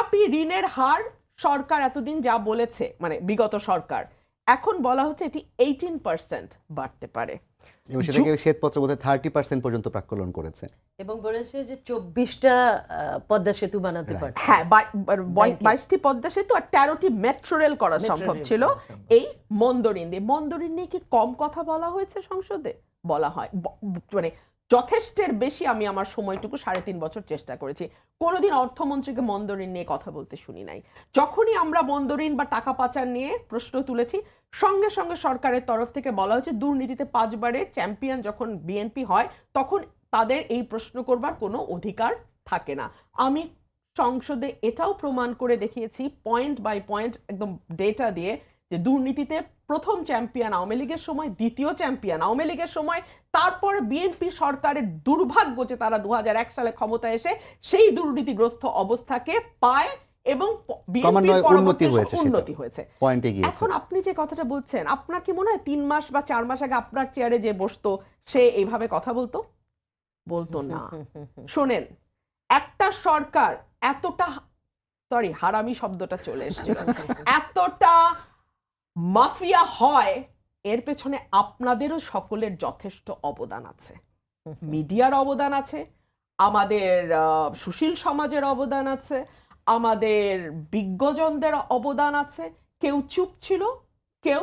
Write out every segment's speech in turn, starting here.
খেলাপি ঋণের হার সরকার এতদিন যা বলেছে, মানে বিগত সরকার, এখন বলা হচ্ছে এটি 18% বাড়তে পারে এবং সেটাকে শ্বেতপত্র বোধহয় 30% পর্যন্ত প্রাক্কলন করেছে এবং বলেছে যে 24টা পদ্মা সেতু বানাতে পারে। হ্যাঁ, 22টি পদ্মা সেতু আর 13টি মেট্রো রেল করা সম্ভব ছিল এই মন্দরিন দিয়ে। মন্দরিন নিয়ে কি কম কথা বলা হয়েছে সংসদে? বলা হয়, মানে যথেষ্টের বেশি। আমি আমার সময়টুকু 3.5 বছর চেষ্টা করেছি, কোনোদিন অর্থমন্ত্রীকে মন্দরিন নিয়ে কথা বলতে শুনি নাই। যখনই আমরা মন্দরিন বা টাকা পাচার নিয়ে প্রশ্ন তুলেছি, সঙ্গে সঙ্গে সরকারের তরফ থেকে বলা হয়েছে দুর্নীতিতে 5 বারের চ্যাম্পিয়ন যখন বিএনপি হয় তখন তাদের এই প্রশ্ন করবার কোনো অধিকার থাকে না। আমি সংসদে এটাও প্রমাণ করে দেখিয়েছি পয়েন্ট বাই পয়েন্ট, একদম ডেটা দিয়ে, যে দুর্নীতিতে প্রথম চ্যাম্পিয়ন আওয়ামী লীগের সময়, দ্বিতীয় চ্যাম্পিয়ন আওয়ামী লীগের সময়, তারপর বিএনপি সরকারের দুর্ভাগ্য যে তারা 2001 সালে ক্ষমতায় এসে সেই দুর্নীতিগ্রস্ত অবস্থাকে পায় এবং উন্নতি হয়েছে। এখন আপনি যে কথাটা বলছেন, আপনার কি মনে হয় 3 মাস বা 4 মাস আগে আপনার চেয়ারে যে বসতো সে এইভাবে কথা বলতো না? শোনেন, একটা সরকার এতটা, সরি হারামি শব্দটা চলে এসেছিল, এতটা মাফিয়া হয়, এর পেছনে আপনাদেরও সকলের যথেষ্ট অবদান আছে। মিডিয়ার অবদান আছে, আমাদের সুশীল সমাজের অবদান আছে, আমাদের বিজ্ঞজনদের অবদান আছে। কেউ চুপ ছিল, কেউ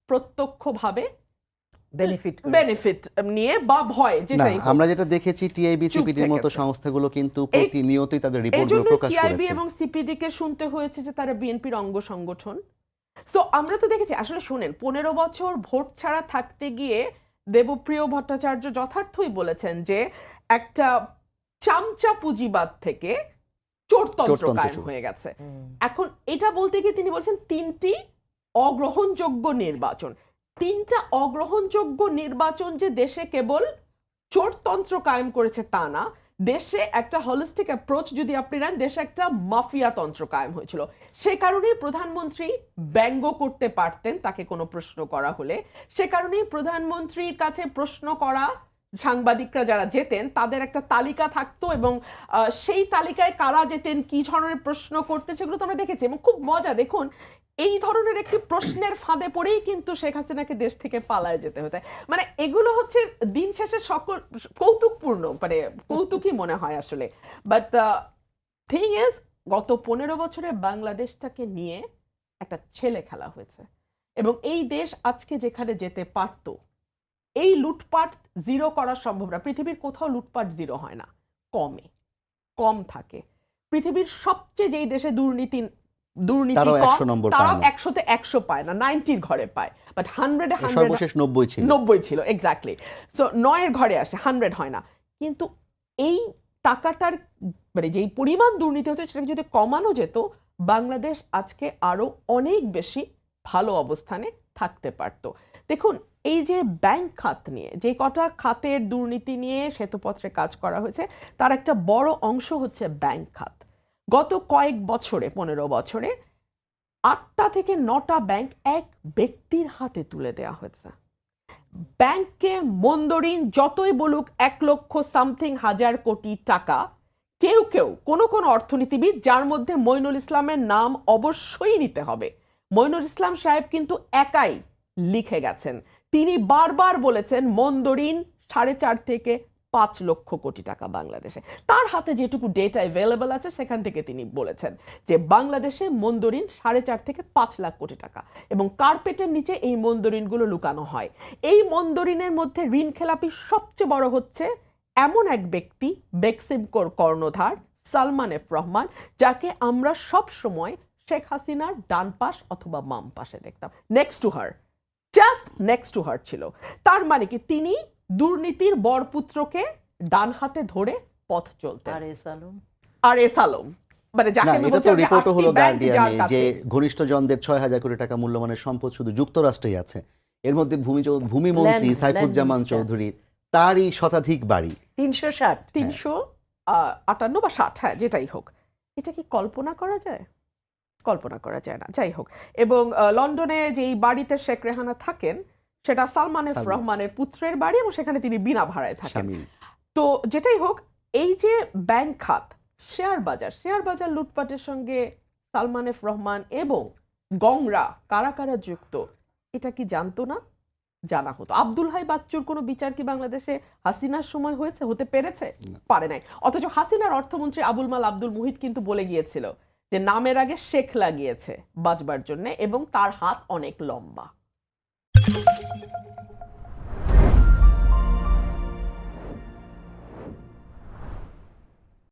প্রত্যক্ষভাবে বেনিফিট নিয়ে বা ভয়, যেটাই আমরা যেটা দেখেছি টিআইবি সিপিডির মতো সংস্থাগুলো কিন্তু প্রতিনিয়তই তাদের রিপোর্টগুলো প্রকাশ করেছে। টিআইবি এবং সিপিডি কে শুনতে হয়েছে যে তারা বিএনপির অঙ্গ সংগঠন। সো আমরা তো দেখেছি, আসলে শুনেন, 15 বছর ভোট ছাড়া থাকতে গিয়ে দেবপ্রিয় ভট্টাচার্য যথার্থই বলেছেন যে একটা চামচা পুঁজিবাদ থেকে চোরতন্ত্র কায়েম হয়ে গেছে। এখন এটা বলতে গিয়ে তিনি বলছেন 3টি অগ্রহণযোগ্য নির্বাচন। 3টা অগ্রহণযোগ্য নির্বাচন যে দেশে কেবল চোরতন্ত্র কায়েম করেছে তা না, দেশে একটা হলিস্টিক অ্যাপ্রোচ যদি আপনি নেন, দেশে একটা মাফিয়া তন্ত্র কায়েম হয়েছিল। সে কারণেই প্রধানমন্ত্রী ব্যঙ্গ করতে পারতেন তাকে কোনো প্রশ্ন করা হলে। সে কারণেই প্রধানমন্ত্রীর কাছে প্রশ্ন করা সাংবাদিকরা যারা যেতেন তাদের একটা তালিকা থাকতো এবং সেই তালিকায় কারা যেতেন, কি ধরনের প্রশ্ন করতেন, সেগুলো তো আমরা দেখেছি। এবং খুব মজা, দেখুন এই ধরনের একটি প্রশ্নের ফাঁদে পড়েই কিন্তু শেখ হাসিনাকে দেশ থেকে পালায় যেতে হয়েছে। মানে এগুলো হচ্ছে দিন শেষে সকল কৌতুকপূর্ণ, মানে কৌতুকই মনে হয় আসলে। বাট দ্য থিং ইজ, গত 15 বছরে বাংলাদেশটাকে নিয়ে একটা ছেলে খেলা হয়েছে এবং এই দেশ আজকে যেখানে যেতে পারত, এই লুটপাট জিরো করা সম্ভব না। পৃথিবীর কোথাও লুটপাট জিরো হয় না, কম থাকে। পৃথিবীর সবচেয়ে যেই দেশে দুর্নীতি কম, তারাও 100-তে 100 পায় না, 90-র ঘরে পায়। বাট 100-এ সর্বশেষ 90 ছিল, এক্স্যাক্টলি। সো 9-এর ঘরে আসে, 100 হয় না। কিন্তু এই টাকাটার, মানে যেই পরিমাণ দুর্নীতি হচ্ছে, সেটাকে যদি কমানো যেত, বাংলাদেশ আজকে আরো অনেক বেশি ভালো অবস্থানে থাকতে পারত। দেখুন, এই যে ব্যাংক খাত নিয়ে, যে কটা খাতের দুর্নীতি নিয়ে শ্বেতপত্রে কাজ করা হয়েছে, তার একটা বড় অংশ হচ্ছে ব্যাংক খাত। গত কয়েক বছরে, 15 বছরে 8টা থেকে 9টা ব্যাংক এক ব্যক্তির হাতে তুলে দেওয়া হয়েছে। ব্যাংকে মন্দরিন যতই বলুক 1 লক্ষ সামথিং হাজার কোটি টাকা, কেউ কোন অর্থনীতিবিদ, যার মধ্যে মইনুল ইসলামের নাম অবশ্যই নিতে হবে, মইনুল ইসলাম সাহেব কিন্তু একাই লিখে গেছেন। তিনি বারবার বলেছেন মন্দরিন 4.5 থেকে 5 লক্ষ কোটি টাকা বাংলাদেশে। তার হাতে যেটুকু ডেটা অ্যাভেলেবল আছে সেখান থেকে তিনি বলেছেন যে বাংলাদেশে মন্দরিন 4.5 থেকে 5 লাখ কোটি টাকা, এবং কার্পেটের নিচে এই মন্দরিনগুলো লুকানো হয়। এই মন্দরিনের মধ্যে ঋণ খেলাপি সবচেয়ে বড় হচ্ছে এমন এক ব্যক্তি, বেক্সিমকোর কর্ণধার সালমান এফ রহমান, যাকে আমরা সব সময় শেখ হাসিনার ডান পাশ অথবা বাম পাশে দেখতাম। জাস্ট নেক্সট টু হার ছিল। তার মানে কি, তিনি দুর্নীতির বরপুত্রকে ডান হাতে ধরে পথ চলতেন। আর এস আলম, মানে যাকে এটা তো রিপোর্ট হলো গার্ডিয়ানে যে ঘনিষ্ঠজনদের 6,000 কোটি টাকা মূল্যমানের সম্পদ শুধু যুক্তরাষ্ট্রেই আছে। এর মধ্যে ভূমিমন্ত্রী সাইফুজ্জামান চৌধুরীর তারই শতাধিক বাড়ি, 358 বা 60, হ্যাঁ যেটাই হোক। এটা কি কল্পনা করা যায়? কল্পনা করা যায় না। যাই হোক, এবং লন্ডনে যেই বাড়িতে শেখ রেহানা থাকেন, সেটা সালমান এফ রহমানের পুত্রের বাড়ি এবং সেখানে তিনি বিনা ভাড়ায় থাকেন। তো যেটাই হোক, এই যে ব্যাংক খাত, শেয়ার বাজার লুটপাটের সঙ্গে সালমান এফ রহমান এবং গংরা কারা কারা যুক্ত, এটা কি জানতো না? জানা হতো। আব্দুল হাই বাচ্চুর কোনো বিচার কি বাংলাদেশে হাসিনার সময় হয়েছে, হতে পেরেছে? পারে নাই। অথচ হাসিনার অর্থমন্ত্রী আবুল মাল আব্দুল মুহিত কিন্তু বলে গিয়েছিল যে নামের আগে শেখ লাগিয়েছে বাঁচবার জন্য এবং তার হাত অনেক লম্বা।